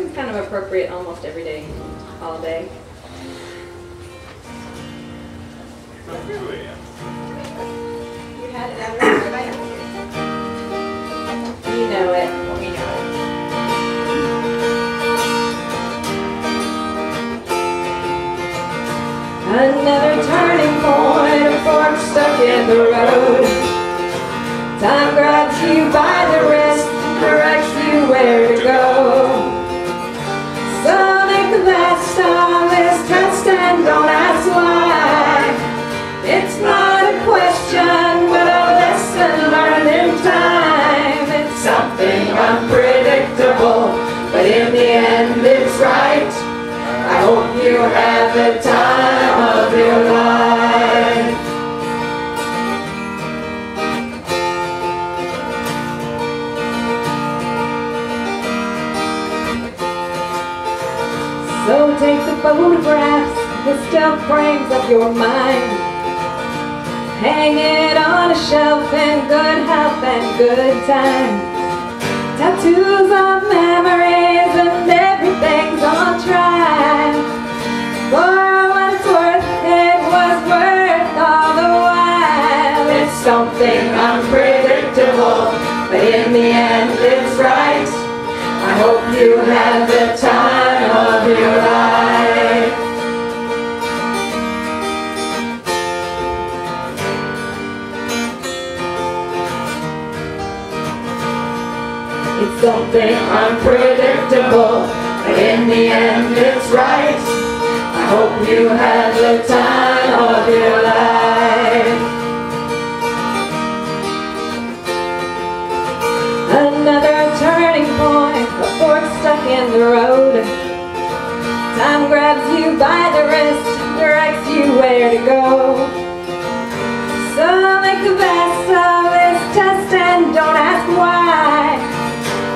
is kind of appropriate almost every day, all day. From 2 a.m. You had it every night. You know it. We know it. Another turning point, a fork stuck in the road. Time grabs you by the wrist, directs you where to go. So make the best of this test and don't ask why. It's not a question, but a lesson learned in time. It's something unpredictable, but in the end it's right. I hope you have the time of your life. So take the photographs, the still frames of your mind. Hang it on a shelf in good health and good times. Tattoos of memories and everything's on track. For what it's worth, it was worth all the while. It's something unpredictable, but in the end it's right. I hope you have the time of your life. It's something unpredictable, but in the end it's right. I hope you have the time of your life. Another turning point, a fork stuck in the road. Time grabs you by the wrist, directs you where to go. So make the best of this test and don't ask why.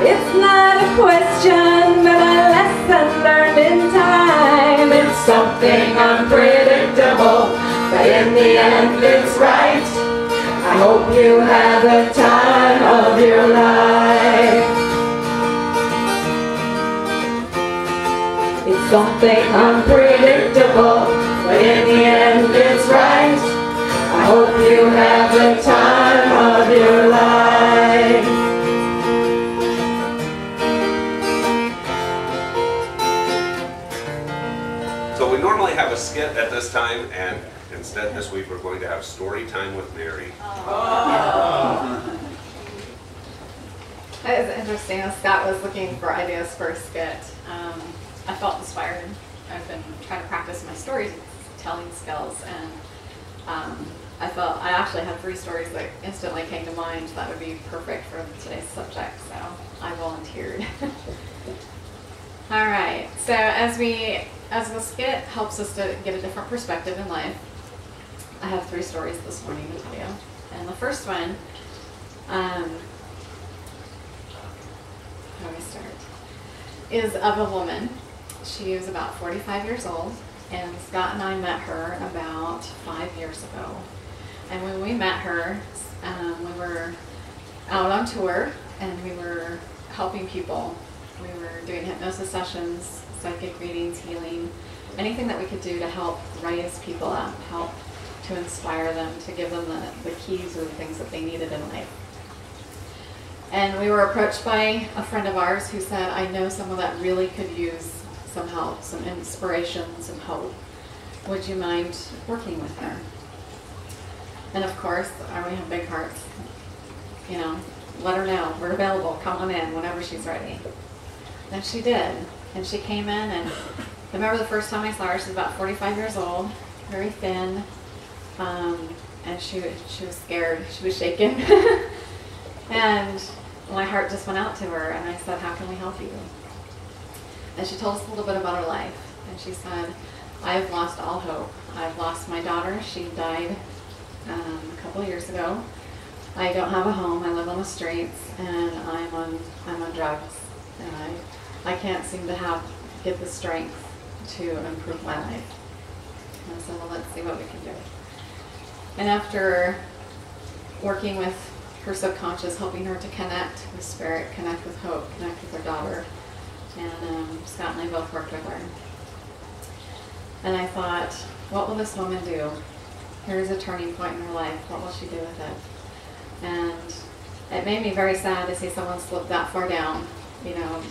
It's not a question, but a lesson learned in time. It's something unpredictable, but in the end it's right. I hope you have the time of your life. It's something unpredictable, but in the end it's right. I hope you have the time of your life. So we normally have a skit at this time, and instead this week we're going to have story time with Mary. It was interesting as Scott was looking for ideas for a skit. I felt inspired. I've been trying to practice my storytelling skills, and I felt I actually had 3 stories that instantly came to mind that would be perfect for today's subject, so I volunteered. All right, so as the skit helps us to get a different perspective in life, I have 3 stories this morning to tell you. And the first one, how do I start? Is of a woman. She was about 45 years old, and Scott and I met her about 5 years ago. And when we met her, we were out on tour, and we were helping people. We were doing hypnosis sessions, psychic readings, healing, anything that we could do to help raise people up, help to inspire them, to give them the keys or the things that they needed in life. And we were approached by a friend of ours who said, I know someone that really could use some help, some inspiration, some hope. Would you mind working with her? And of course, we have big hearts. You know, let her know, we're available, come on in whenever she's ready. And she did. And she came in, and I remember the first time I saw her, she was about 45 years old, very thin, and she was scared, she was shaking. And my heart just went out to her, and I said, how can we help you? And she told us a little bit about her life, and she said, I've lost all hope. I've lost my daughter, she died a couple of years ago. I don't have a home, I live on the streets, and I'm on drugs, and I can't seem to get the strength to improve my life. And I said, well, let's see what we can do. And after working with her subconscious, helping her to connect with spirit, connect with hope, connect with her daughter, And Scott and I both worked with her. And I thought, what will this woman do? Here's a turning point in her life. What will she do with it? And it made me very sad to see someone slip that far down. You know,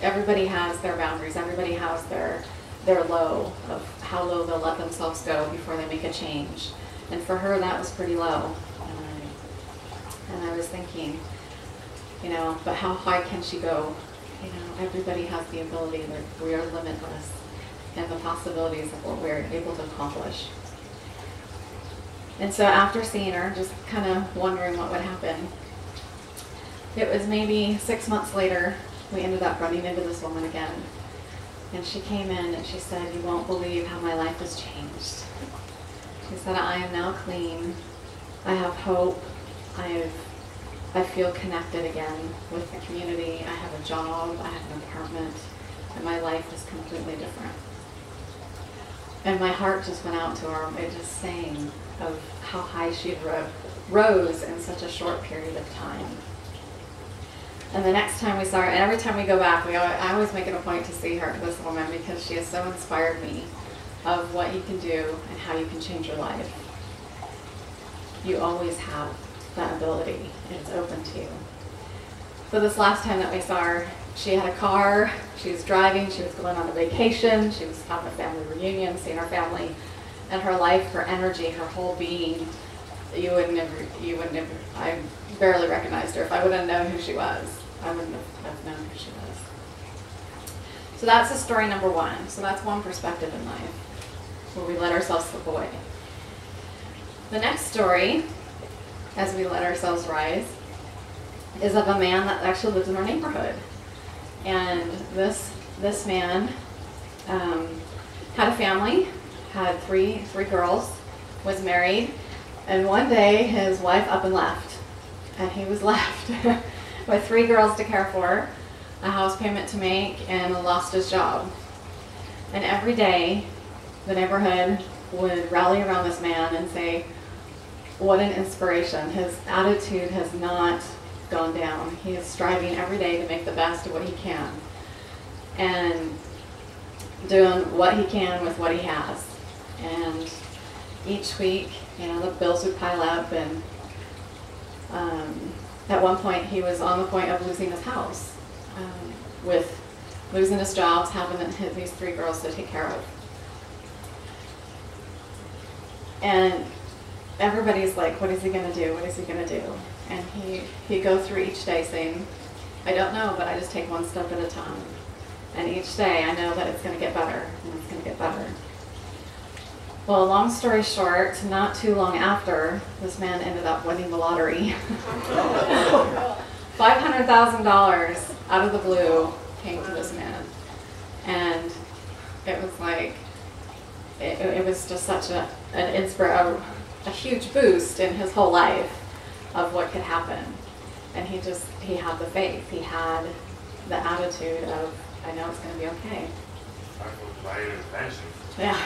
everybody has their boundaries. Everybody has their low of how low they'll let themselves go before they make a change. And for her, that was pretty low. And I was thinking, you know, but how high can she go? You know, everybody has the ability that we are limitless and the possibilities of what we're able to accomplish. And so after seeing her, just kind of wondering what would happen, it was maybe 6 months later, we ended up running into this woman again. And she came in and she said, "You won't believe how my life has changed." She said, "I am now clean. I have hope. I feel connected again with the community. I have a job. I have an apartment. And my life is completely different." And my heart just went out to her. It just sang of how high she had rose in such a short period of time. And the next time we saw her, and every time we go back, I always make it a point to see her, this woman, because she has so inspired me of what you can do and how you can change your life. You always have that ability, and it's open to you. So this last time that we saw her, she had a car, she was driving, she was going on a vacation, she was having a family reunion, seeing her family, and her life, her energy, her whole being, you would never, I barely recognized her. If I would have known who she was, I wouldn't have known who she was. So that's the story number one. So that's one perspective in life, where we let ourselves slip away. The next story, as we let ourselves rise, is of a man that actually lives in our neighborhood. And this man had a family, had three girls, was married, and one day his wife up and left. And he was left with 3 girls to care for, a house payment to make, and lost his job. And every day, the neighborhood would rally around this man and say, what an inspiration. His attitude has not gone down. He is striving every day to make the best of what he can and doing what he can with what he has. And each week, you know, the bills would pile up, and at one point he was on the point of losing his house, with losing his jobs, having these 3 girls to take care of. And everybody's like, what is he going to do? What is he going to do? And he'd go through each day saying, I don't know, but I just take one step at a time. And each day I know that it's going to get better, and it's going to get better. Well, long story short, not too long after, this man ended up winning the lottery. $500,000 out of the blue came to this man. And it was like, it was just such a huge boost in his whole life of what could happen. And he had the faith. He had the attitude of, I know it's going to be okay. Yeah.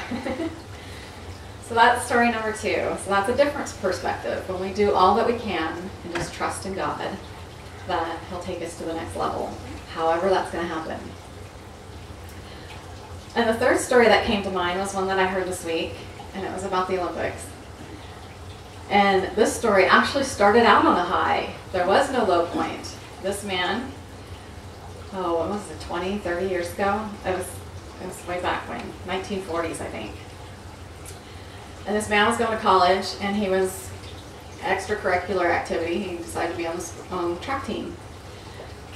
So that's story number 2. So that's a different perspective. When we do all that we can and just trust in God, that He'll take us to the next level, however that's going to happen. And the third story that came to mind was one that I heard this week, and it was about the Olympics. And this story actually started out on a high. There was no low point. This man, what was it, 20, 30 years ago? It was way back when, 1940s, I think. And this man was going to college, and he was extracurricular activity. He decided to be on the track team.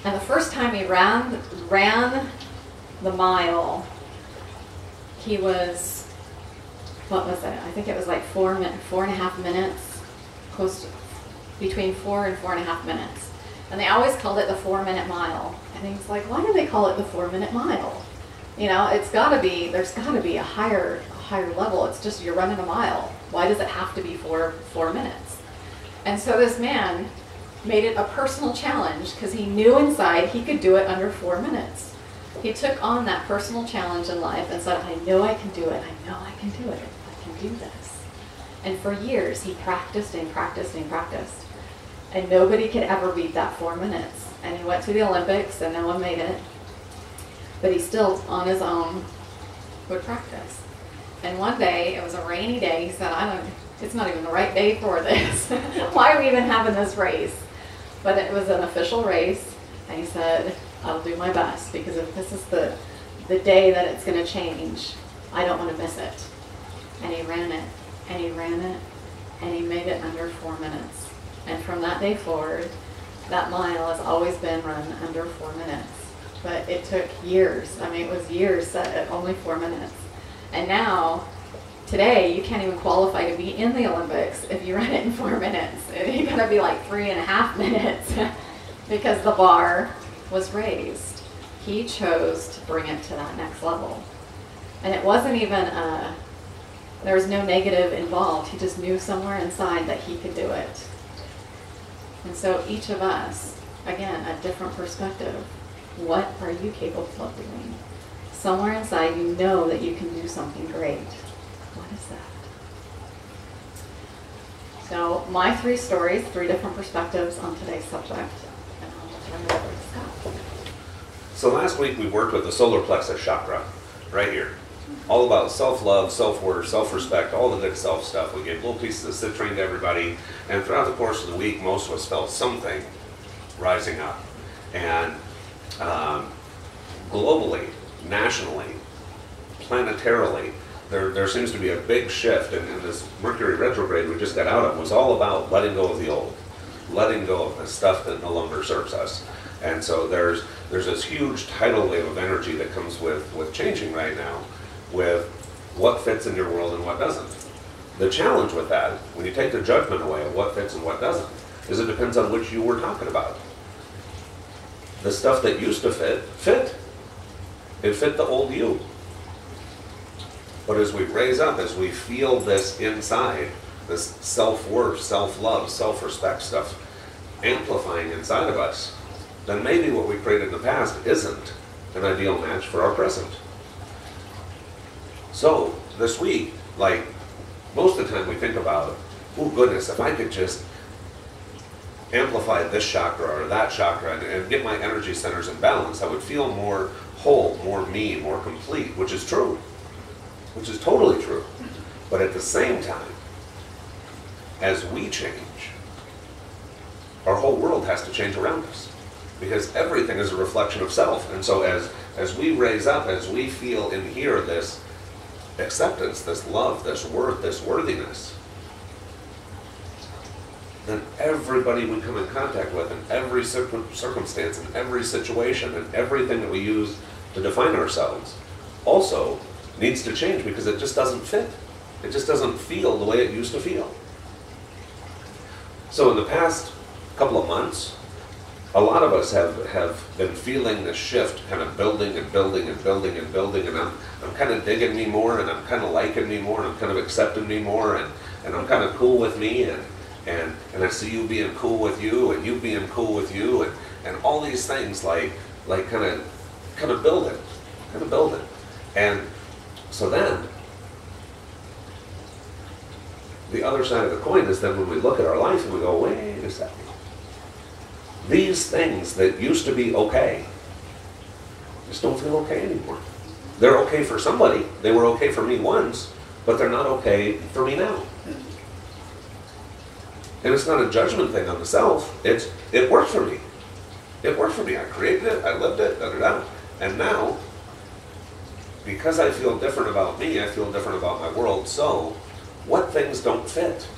And the first time he ran the mile, he was, what was it? I think it was like 4.5 minutes, close to between 4 and 4.5 minutes. And they always called it the 4-minute mile. And he was like, why do they call it the 4-minute mile? You know, there's got to be a higher level. It's just you're running a mile. Why does it have to be 4 minutes? And so this man made it a personal challenge because he knew inside he could do it under 4 minutes. He took on that personal challenge in life and said, I know I can do it. I know I can do it. I can do this. And for years he practiced and practiced and practiced. And nobody could ever beat that 4 minutes. And he went to the Olympics and no one made it. but he still, on his own, would practice. And one day, it was a rainy day, he said, it's not even the right day for this. Why are we even having this race? But it was an official race, and he said, I'll do my best, because if this is the day that it's going to change, I don't want to miss it. And he ran it, and he ran it, and he made it under 4 minutes. And from that day forward, that mile has always been run under 4 minutes. But it took years. I mean, it was years set at only 4 minutes. And now, today, you can't even qualify to be in the Olympics if you run it in 4 minutes. You're going to be like 3.5 minutes because the bar was raised. He chose to bring it to that next level. And it wasn't even, there was no negative involved. He just knew somewhere inside that he could do it. And so each of us, again, a different perspective. What are you capable of doing? Somewhere inside you know that you can do something great. What is that? So my 3 stories, 3 different perspectives on today's subject. And I'll turn it over to Scott. So last week we worked with the solar plexus chakra, right here. All about self-love, self-worth, self-respect, all the good self stuff. We gave little pieces of citrine to everybody, and throughout the course of the week, most of us felt something rising up. And globally, nationally, planetarily, there seems to be a big shift, and this Mercury retrograde we just got out of was all about letting go of the old, letting go of the stuff that no longer serves us. And so there's this huge tidal wave of energy that comes with changing right now, with what fits in your world and what doesn't. The challenge with that, when you take the judgment away of what fits and what doesn't, is it depends on which you we're talking about. The stuff that used to fit. It fit the old you. But as we raise up, as we feel this inside, this self-worth, self-love, self-respect stuff amplifying inside of us, then maybe what we created in the past isn't an ideal match for our present. So this week, like most of the time we think about, oh goodness, if I could just amplify this chakra or that chakra and get my energy centers in balance, I would feel more whole, more me, more complete, which is true, which is totally true. But at the same time, as we change, our whole world has to change around us, because everything is a reflection of self. And so as we raise up, as we feel in here this acceptance, this love, this worth, this worthiness, then everybody we come in contact with in every circumstance, in every situation, and everything that we use to define ourselves also needs to change, because it just doesn't fit. It just doesn't feel the way it used to feel. So in the past couple of months, a lot of us have been feeling this shift kind of building and building and building and building, and I'm kind of digging me more, and I'm kind of liking me more, and I'm kind of accepting me more, and I'm kind of cool with me, and I see you being cool with you, and you being cool with you, and all these things like kind of building. And so then the other side of the coin is then when we look at our life and we go, wait a second. These things that used to be okay just don't feel okay anymore. They're okay for somebody. They were okay for me once, but they're not okay for me now. And it's not a judgment thing on the self. It worked for me. It worked for me. I created it. I lived it. Da-da-da. And now, because I feel different about me, I feel different about my world. So, what things don't fit?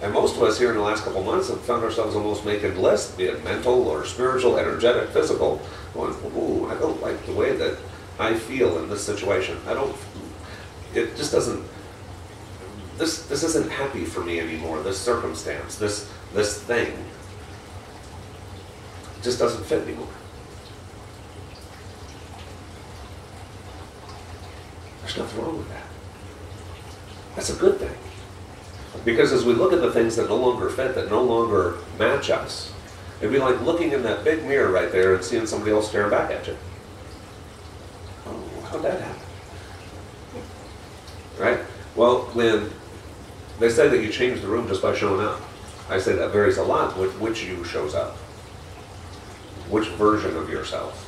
And most of us here in the last couple months have found ourselves almost making lists, be it mental or spiritual, energetic, physical, going, ooh, I don't like the way that I feel in this situation. It just doesn't, this isn't happy for me anymore, this circumstance, this thing, it just doesn't fit anymore. There's nothing wrong with that. That's a good thing. Because as we look at the things that no longer fit, that no longer match us, it'd be like looking in that big mirror right there and seeing somebody else staring back at you. Oh, how'd that happen? Right? Well, when they say that you change the room just by showing up, I say that varies a lot with which you shows up. Which version of yourself.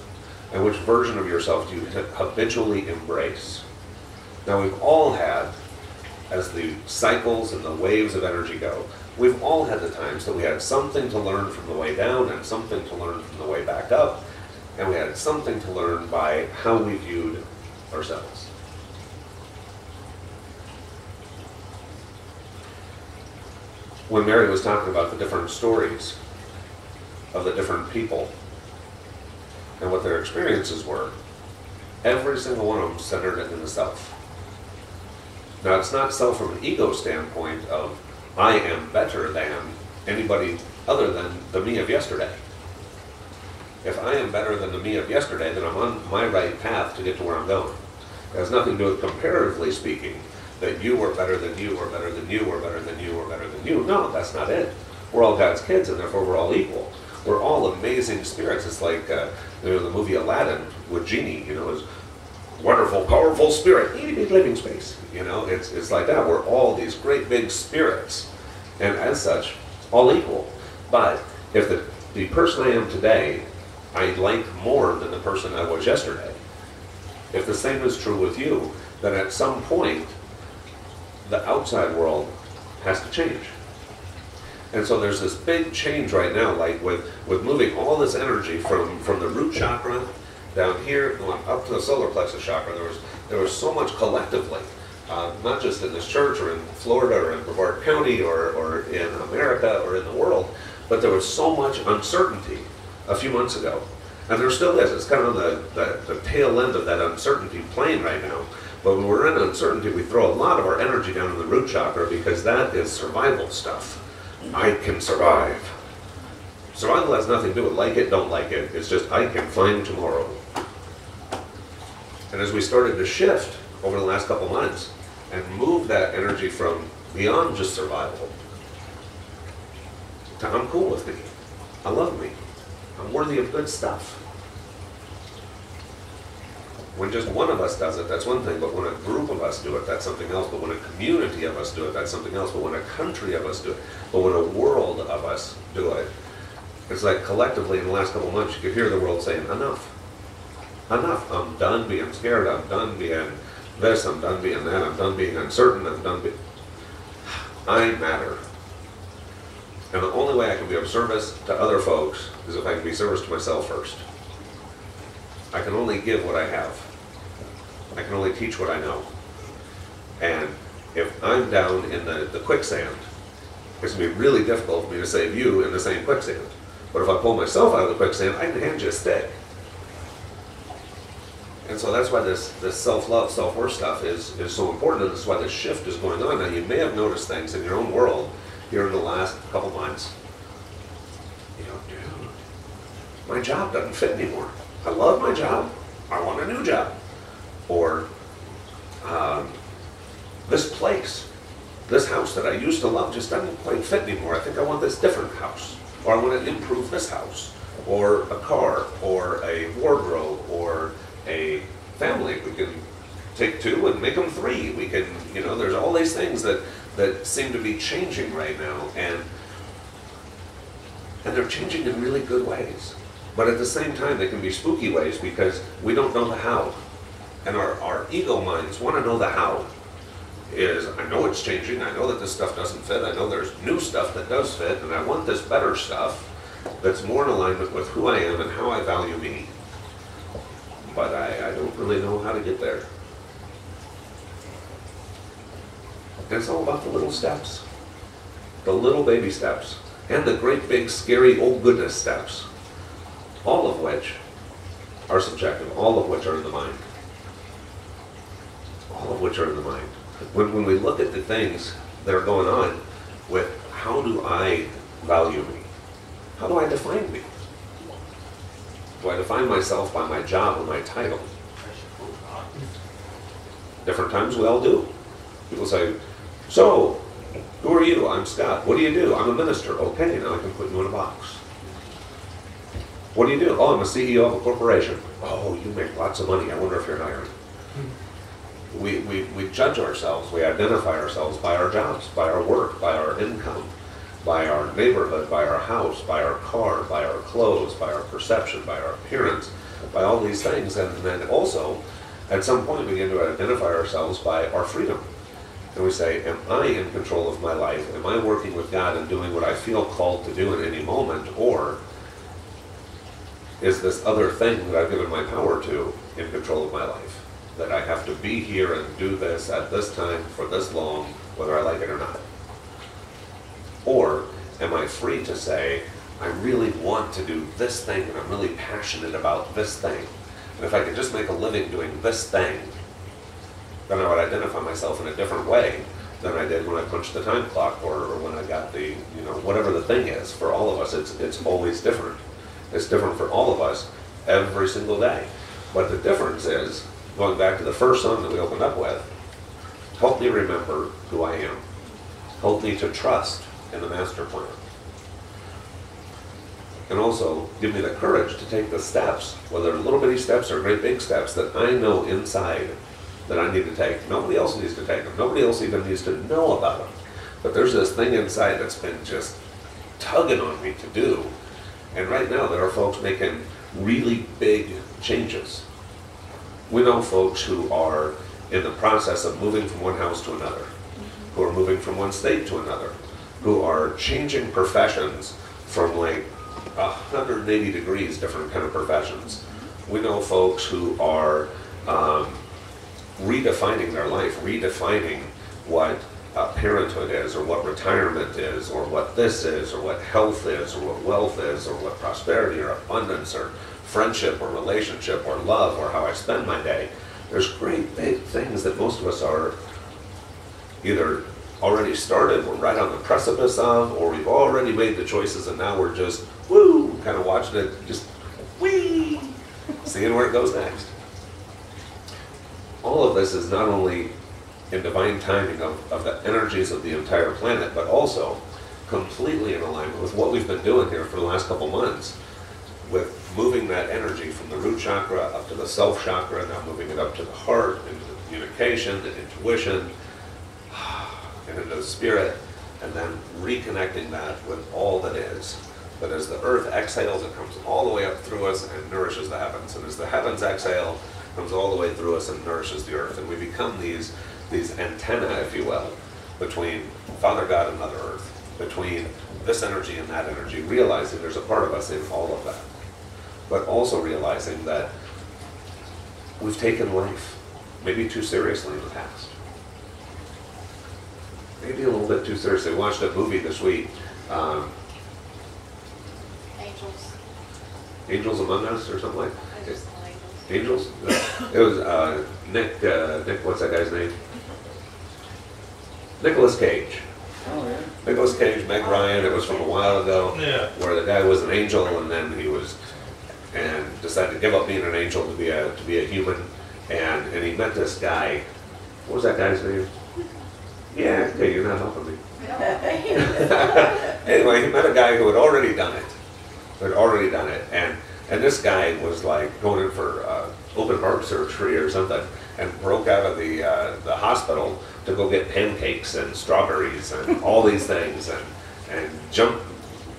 And which version of yourself do you habitually embrace? Now we've all had, as the cycles and the waves of energy go, we've all had the times that we had something to learn from the way down and something to learn from the way back up, and we had something to learn by how we viewed ourselves. When Mary was talking about the different stories of the different people and what their experiences were, every single one of them centered it in the self. Now, it's not self from an ego standpoint of, I am better than anybody other than the me of yesterday. If I am better than the me of yesterday, then I'm on my right path to get to where I'm going. It has nothing to do with, comparatively speaking, that you are better than you, or better than you, or better than you, or better than you. No, that's not it. We're all God's kids, and therefore we're all equal. We're all amazing spirits. It's like the movie Aladdin with Genie, his wonderful, powerful spirit, itty bitty living space. It's like that. We're all these great big spirits, and as such, all equal. But if the person I am today, I like more than the person I was yesterday, if the same is true with you, then at some point, the outside world has to change. And so there's this big change right now, like with moving all this energy from the root chakra down here, going up to the solar plexus chakra. There was so much collectively, not just in this church or in Florida or in Brevard County or in America or in the world, but there was so much uncertainty a few months ago. And there still is. It's kind of on the tail end of that uncertainty plane right now. But when we're in uncertainty, we throw a lot of our energy down in the root chakra because that is survival stuff. I can survive. Survival has nothing to do with like it, don't like it. It's just I can find tomorrow. And as we started to shift over the last couple months and move that energy from beyond just survival to I'm cool with me, I love me, I'm worthy of good stuff. When just one of us does it, that's one thing, but when a group of us do it, that's something else. But when a community of us do it, that's something else. But when a country of us do it, but when a world of us do it, it's like collectively in the last couple of months, you could hear the world saying, enough. Enough. I'm done being scared. I'm done being this. I'm done being that. I'm done being uncertain. I'm done being... I matter. And the only way I can be of service to other folks is if I can be service to myself first. I can only give what I have. I can only teach what I know. And if I'm down in the quicksand, it's going to be really difficult for me to save you in the same quicksand. But if I pull myself out of the quicksand, I can hand you a stick. And so that's why this self-love, self-worth stuff is so important, and this is why this shift is going on. Now, you may have noticed things in your own world here in the last couple months. Dude, my job doesn't fit anymore. I love my job. I want a new job. Or this place, this house that I used to love just doesn't quite fit anymore. I think I want this different house. Or I want to improve this house. Or a car. Or a wardrobe. Or a family. We can take two and make them three. We can, there's all these things that seem to be changing right now. And they're changing in really good ways. But at the same time, they can be spooky ways because we don't know the how. And our ego minds want to know the how. I know it's changing, I know that this stuff doesn't fit, I know there's new stuff that does fit, and I want this better stuff that's more in alignment with who I am and how I value me. But I don't really know how to get there. And it's all about the little steps. The little baby steps. And the great big scary oh goodness steps. All of which are subjective, all of which are in the mind. All of which are in the mind. When we look at the things that are going on with how do I value me? How do I define me? Do I define myself by my job or my title? Different times we all do. People say, so, who are you? I'm Scott. What do you do? I'm a minister. Okay, now I can put you in a box. What do you do? Oh, I'm a CEO of a corporation. Oh, you make lots of money. I wonder if you're hired. We judge ourselves, we identify ourselves by our jobs, by our work, by our income, by our neighborhood, by our house, by our car, by our clothes, by our perception, by our appearance, by all these things, and then also, at some point, we begin to identify ourselves by our freedom. And we say, am I in control of my life? Am I working with God and doing what I feel called to do in any moment? Or is this other thing that I've given my power to in control of my life? That I have to be here and do this at this time for this long, whether I like it or not? Or am I free to say, I really want to do this thing and I'm really passionate about this thing. And if I could just make a living doing this thing, then I would identify myself in a different way than I did when I punched the time clock or when I got the, whatever the thing is. For all of us, it's always different. It's different for all of us every single day. But the difference is, going back to the first song that we opened up with, help me remember who I am. Help me to trust in the master plan. And also give me the courage to take the steps, whether little bitty steps or great big steps, that I know inside that I need to take. Nobody else needs to take them. Nobody else even needs to know about them. But there's this thing inside that's been just tugging on me to do. And right now there are folks making really big changes. We know folks who are in the process of moving from one house to another, who are moving from one state to another, who are changing professions from like 180 degrees, different kind of professions. We know folks who are redefining their life, redefining what parenthood is, or what retirement is, or what this is, or what health is, or what wealth is, or what prosperity or abundance or friendship or relationship or love or how I spend my day. There's great big things that most of us are either already started, we're right on the precipice of, or we've already made the choices and now we're just, woo, kind of watching it, just, wee, seeing where it goes next. All of this is not only in divine timing of the energies of the entire planet, but also completely in alignment with what we've been doing here for the last couple months, with moving that energy from the root chakra up to the self chakra, now moving it up to the heart, into the communication, the intuition, and into the spirit, and then reconnecting that with all that is. But as the earth exhales, it comes all the way up through us and nourishes the heavens. And as the heavens exhale, it comes all the way through us and nourishes the earth. And we become these antennae, if you will, between Father God and Mother Earth, between this energy and that energy, realizing there's a part of us in all of that. But also realizing that we've taken life maybe too seriously in the past. Maybe a little bit too seriously. We watched a movie this week, Angels. Angels Among Us or something like I that. just saw Angels? Angels. It was Nick, what's that guy's name? Nicolas Cage. Oh, yeah. Nicolas Cage, Meg Ryan, it was from a while ago, Yeah. where the guy was an angel and then he was, and decided to give up being an angel to be a human, and he met this guy. What was that guy's name? Yeah, okay, you're not helping me. Anyway, he met a guy who had already done it, and this guy was like going in for open heart surgery or something, and broke out of the hospital to go get pancakes and strawberries and all these things, and jump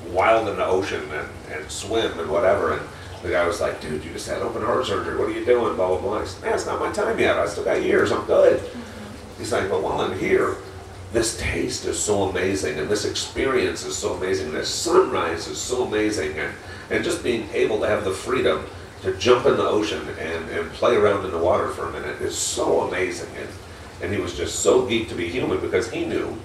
wild in the ocean and swim and whatever. And the guy was like, dude, you just had open heart surgery, what are you doing, blah, blah, blah. I said, man, it's not my time yet, I still got years, I'm good. He's like, but while I'm here, this taste is so amazing, and this experience is so amazing, this sunrise is so amazing, and just being able to have the freedom to jump in the ocean and play around in the water for a minute is so amazing. And he was just so geeked to be human, because he knew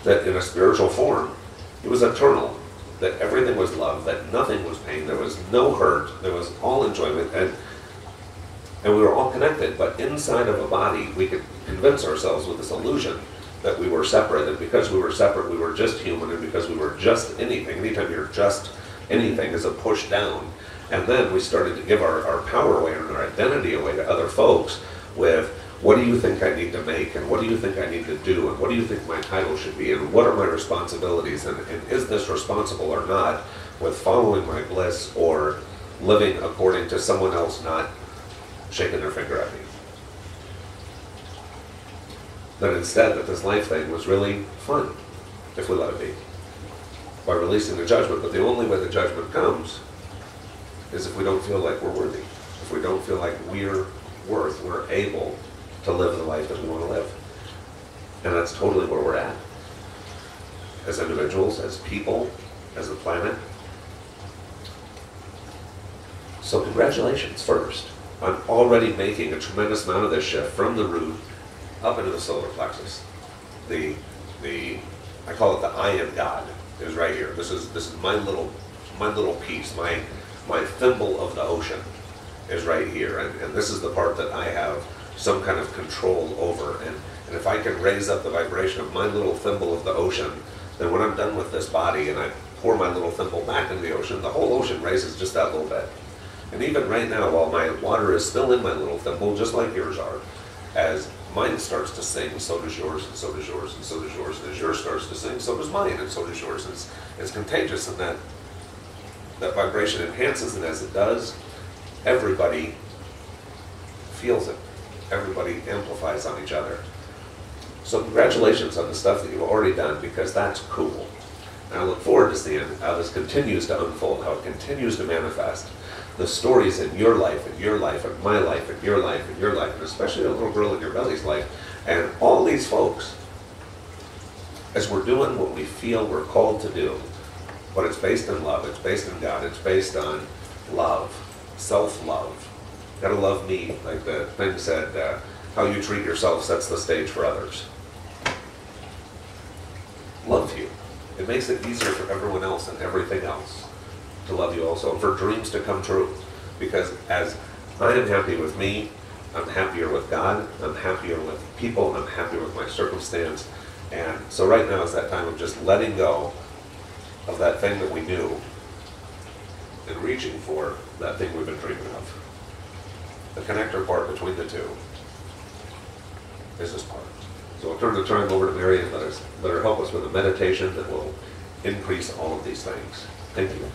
that in a spiritual form, he was eternal, that everything was love, that nothing was pain, there was no hurt, there was all enjoyment, and we were all connected. But inside of a body, we could convince ourselves with this illusion that we were separate, and because we were separate, we were just human, and because we were just anything, anytime you're just anything is a push down. And then we started to give our power away and our identity away to other folks with, what do you think I need to make, and what do you think I need to do, and what do you think my title should be, and what are my responsibilities, and is this responsible or not, with following my bliss or living according to someone else not shaking their finger at me. That instead, that this life thing was really fun, if we let it be, by releasing the judgment. But the only way the judgment comes is if we don't feel like we're worthy. If we don't feel like we're able to live the life that we want to live. And that's totally where we're at. As individuals, as people, as a planet. So congratulations first on already making a tremendous amount of this shift from the root up into the solar plexus. I call it the I am God is right here. This is my little piece, my thimble of the ocean is right here. And this is the part that I have some kind of control over. And if I can raise up the vibration of my little thimble of the ocean, then when I'm done with this body and I pour my little thimble back into the ocean, the whole ocean raises just that little bit. And even right now, while my water is still in my little thimble, just like yours are, as mine starts to sing, so does yours, and so does yours, and so does yours. And as yours starts to sing, so does mine, and so does yours. It's contagious, and that vibration enhances, and as it does, everybody feels it. Everybody amplifies on each other. So congratulations on the stuff that you've already done, because that's cool. And I look forward to seeing how this continues to unfold, how it continues to manifest. The stories in your life, and your life, and my life, and your life, and your life, and especially the little girl in your belly's life, and all these folks, as we're doing what we feel we're called to do, but it's based in love, it's based in God, it's based on love, self-love. Gotta love me, like the thing said, how you treat yourself sets the stage for others. Love you. It makes it easier for everyone else and everything else to love you also, and for dreams to come true. Because as I am happy with me, I'm happier with God, I'm happier with people, I'm happier with my circumstance. And so right now is that time of just letting go of that thing that we knew and reaching for that thing we've been dreaming of. The connector part between the two is this part. So I'll turn the time over to Mary and let her help us with a meditation that will increase all of these things. Thank you.